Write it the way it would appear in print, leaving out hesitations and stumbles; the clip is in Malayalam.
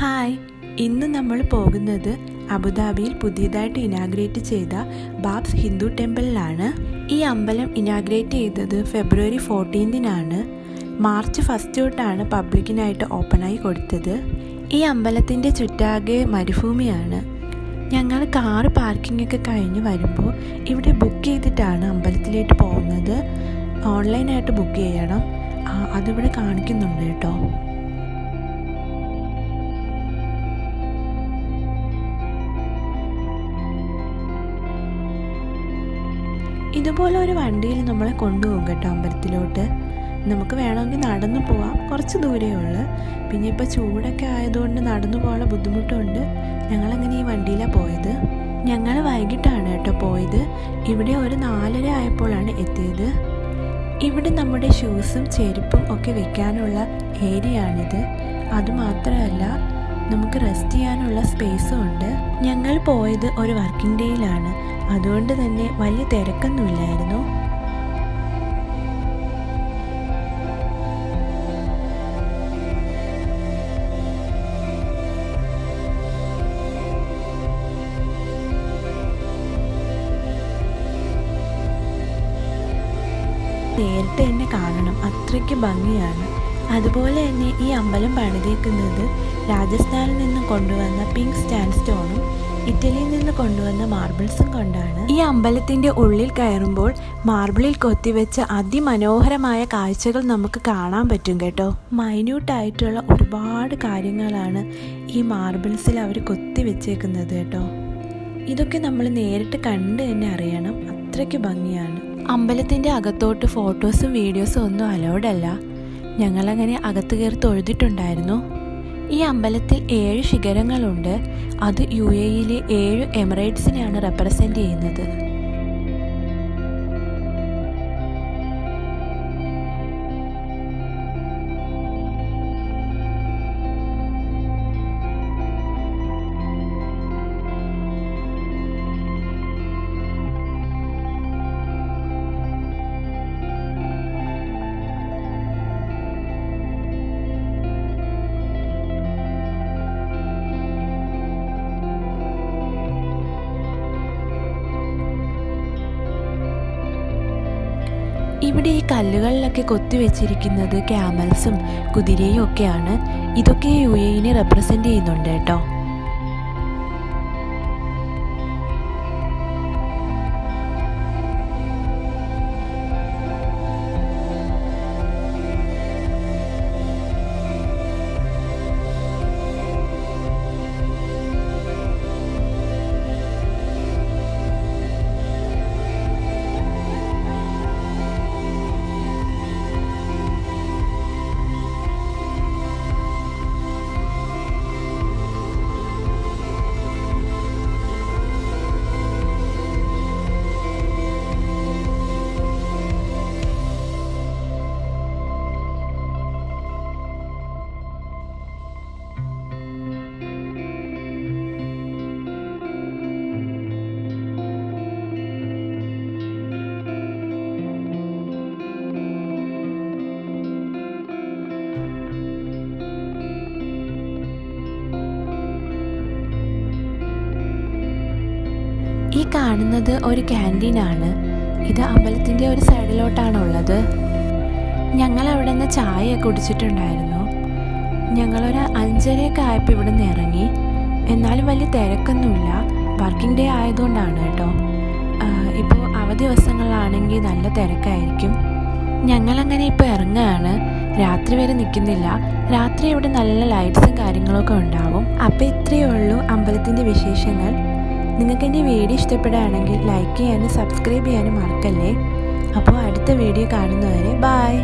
ഹായ്, ഇന്ന് നമ്മൾ പോകുന്നത് അബുദാബിയിൽ പുതിയതായിട്ട് ഇനാഗ്രേറ്റ് ചെയ്ത ബാബ്സ് ഹിന്ദു ടെമ്പിളിലാണ്. ഈ അമ്പലം ഇനാഗ്രേറ്റ് ചെയ്തത് ഫെബ്രുവരി 14 മാർച്ച് 1 തൊട്ടാണ് പബ്ലിക്കിനായിട്ട് ഓപ്പണായി കൊടുത്തത്. ഈ അമ്പലത്തിൻ്റെ ചുറ്റാകെ മരുഭൂമിയാണ്. ഞങ്ങൾ കാറ് പാർക്കിംഗ് ഒക്കെ കഴിഞ്ഞ് വരുമ്പോൾ ഇവിടെ ബുക്ക് ചെയ്തിട്ടാണ് അമ്പലത്തിലേക്ക് പോകുന്നത്. ഓൺലൈനായിട്ട് ബുക്ക് ചെയ്യണം. അതിവിടെ കാണിക്കുന്നുണ്ട് കേട്ടോ. ഇതുപോലെ ഒരു വണ്ടിയിൽ നമ്മളെ കൊണ്ടുപോകും കേട്ടോ അമ്പലത്തിലോട്ട്. നമുക്ക് വേണമെങ്കിൽ നടന്നു പോവാം, കുറച്ച് ദൂരമേ ഉള്ളൂ. പിന്നെ ഇപ്പോൾ ചൂടൊക്കെ ആയതുകൊണ്ട് നടന്നു പോകാനുള്ള ബുദ്ധിമുട്ടുണ്ട്. ഞങ്ങളങ്ങനെ ഈ വണ്ടിയിലാണ് പോയത്. ഞങ്ങൾ വൈകിട്ടാണ് കേട്ടോ പോയത്. ഇവിടെ ഒരു 4:30 ആയപ്പോഴാണ് എത്തിയത്. ഇവിടെ നമ്മുടെ ഷൂസും ചെരുപ്പും ഒക്കെ വെക്കാനുള്ള ഏരിയയാണിത്. അതുമാത്രമല്ല നമുക്ക് റെസ്റ്റ് ചെയ്യാനുള്ള സ്പേസും ഉണ്ട്. ഞങ്ങൾ പോയത് ഒരു വർക്കിംഗ് ഡേയിലാണ്, അതുകൊണ്ട് തന്നെ വലിയ തിരക്കൊന്നുമില്ലായിരുന്നു. നേരിട്ട് തന്നെ കാണണം, അത്രയ്ക്ക് ഭംഗിയാണ്. അതുപോലെ തന്നെ ഈ അമ്പലം പണിതേക്കുന്നത് രാജസ്ഥാനിൽ നിന്ന് കൊണ്ടുവന്ന പിങ്ക് സാൻഡ് സ്റ്റോണും ഇറ്റലിയിൽ നിന്ന് കൊണ്ടുവന്ന മാർബിൾസും കൊണ്ടാണ്. ഈ അമ്പലത്തിൻ്റെ ഉള്ളിൽ കയറുമ്പോൾ മാർബിളിൽ കൊത്തിവെച്ച അതിമനോഹരമായ കാഴ്ചകൾ നമുക്ക് കാണാൻ പറ്റും കേട്ടോ. മൈന്യൂട്ടായിട്ടുള്ള ഒരുപാട് കാര്യങ്ങളാണ് ഈ മാർബിൾസിൽ അവർ കൊത്തിവെച്ചേക്കുന്നത് കേട്ടോ. ഇതൊക്കെ നമ്മൾ നേരിട്ട് കണ്ട് തന്നെ അറിയണം, അത്രയ്ക്ക് ഭംഗിയാണ്. അമ്പലത്തിൻ്റെ അകത്തോട്ട് ഫോട്ടോസും വീഡിയോസും ഒന്നും അലൗഡ് അല്ല. ഞങ്ങളങ്ങനെ അകത്ത് കയറി തൊഴുതിട്ടുണ്ടായിരുന്നു. ഈ അമ്പലത്തിൽ 7 ശിഖരങ്ങളുണ്ട്. അത് UAEയിലെ 7 എമിറേറ്റ്സിനെയാണ് റെപ്രസെൻ്റ് ചെയ്യുന്നത്. ഇവിടെ ഈ കല്ലുകളിലൊക്കെ കൊത്തിവെച്ചിരിക്കുന്നത് ക്യാമൽസും കുതിരയും ഒക്കെയാണ്. ഇതൊക്കെ UAEനെ റെപ്രസെൻ്റ് ചെയ്യുന്നുണ്ട് കേട്ടോ. ഈ കാണുന്നത് ഒരു ക്യാൻറ്റീനാണ്. ഇത് അമ്പലത്തിൻ്റെ ഒരു സൈഡിലോട്ടാണുള്ളത്. ഞങ്ങൾ അവിടെ നിന്ന് ചായ കുടിച്ചിട്ടുണ്ടായിരുന്നു. ഞങ്ങളൊരു 5:30 ആയപ്പോൾ ഇവിടെ നിന്ന് ഇറങ്ങി. എന്നാലും വലിയ തിരക്കൊന്നുമില്ല, വർക്കിംഗ് ഡേ ആയതുകൊണ്ടാണ് കേട്ടോ. ഇപ്പോൾ അവധി ദിവസങ്ങളിലാണെങ്കിൽ നല്ല തിരക്കായിരിക്കും. ഞങ്ങളങ്ങനെ ഇപ്പോൾ ഇറങ്ങുകയാണ്. രാത്രി വരെ നിൽക്കുന്നില്ല. രാത്രി ഇവിടെ നല്ല ലൈറ്റ്സും കാര്യങ്ങളൊക്കെ ഉണ്ടാവും. അപ്പോൾ ഇത്രയേ ഉള്ളൂ അമ്പലത്തിൻ്റെ വിശേഷങ്ങൾ. നിങ്ങൾക്ക് എൻ്റെ വീഡിയോ ഇഷ്ടപ്പെടുകയാണെങ്കിൽ ലൈക്ക് ചെയ്യാനും സബ്സ്ക്രൈബ് ചെയ്യാനും മറക്കല്ലേ. അപ്പോൾ അടുത്ത വീഡിയോ കാണുന്നവരെ ബൈ.